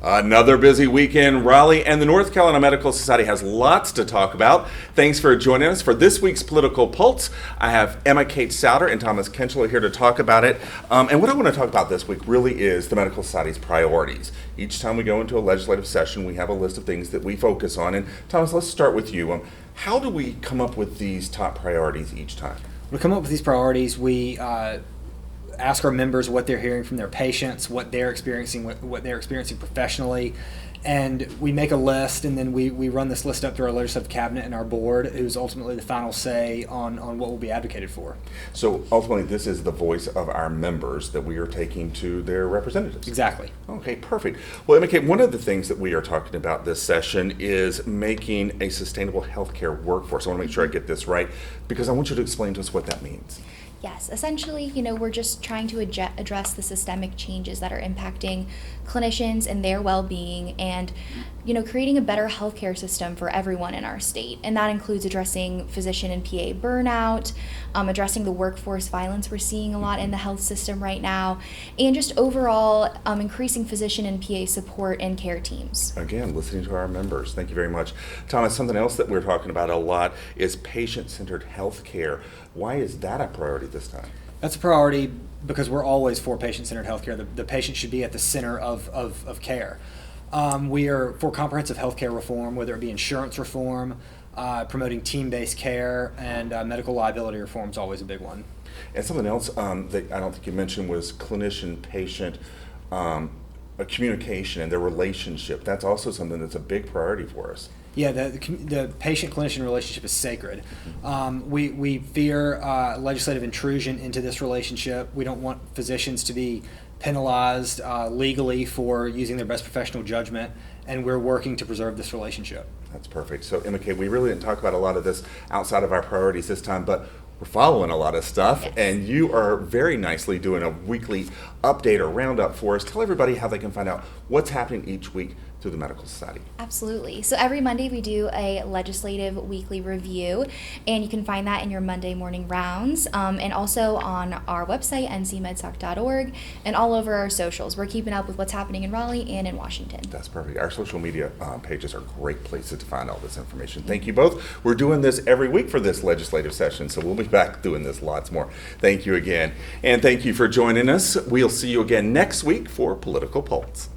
Another busy week in Raleigh, and the North Carolina Medical Society has lots to talk about. Thanks for joining us for this week's Political Pulse. I have Emma Kate Souter and Thomas Kinchler here to talk about it. And what I want to talk about this week really is the Medical Society's priorities. Each time we go into a legislative session, we have a list of things that we focus on. And Thomas, let's start with you. How do we come up with these top priorities each time? We come up with these priorities. We ask our members what they're hearing from their patients, what they're experiencing professionally, and we make a list, and then we run this list up through our legislative cabinet and our board, who's ultimately the final say on what will be advocated for. So ultimately, this is the voice of our members that we are taking to their representatives. Exactly. Okay, perfect. Well, Emma Kate, one of the things that we are talking about this session is making a sustainable healthcare workforce. I want to make sure I get this right, because I want you to explain to us what that means. Yes, essentially, we're just trying to address the systemic changes that are impacting clinicians and their well-being and, creating a better healthcare system for everyone in our state. And that includes addressing physician and PA burnout, addressing the workforce violence we're seeing a lot in the health system right now, and just overall increasing physician and PA support and care teams. Again, listening to our members. Thank you very much. Thomas, something else that we're talking about a lot is patient-centered healthcare. Why is that a priority this time? That's a priority because we're always for patient-centered healthcare. The patient should be at the center of care. We are for comprehensive healthcare reform, whether it be insurance reform, promoting team-based care, and medical liability reform is always a big one. And something else that I don't think you mentioned was clinician-patient communication and their relationship. That's also something that's a big priority for us. Yeah, the patient-clinician relationship is sacred. We fear legislative intrusion into this relationship. We don't want physicians to be penalized legally for using their best professional judgment, and we're working to preserve this relationship. That's perfect. So, Emma Kay, we really didn't talk about a lot of this outside of our priorities this time, but we're following a lot of stuff, yes. And you are very nicely doing a weekly update or roundup for us. Tell everybody how they can find out what's happening each week through the Medical Society. Absolutely. So every Monday we do a legislative weekly review, and you can find that in your Monday morning rounds, and also on our website, ncmedsoc.org, and all over our socials. We're keeping up with what's happening in Raleigh and in Washington. That's perfect. Our social media pages are great places to find all this information. Thank you both. We're doing this every week for this legislative session, so we'll be back doing this lots more. Thank you again. And thank you for joining us. We'll see you again next week for Political Pulse.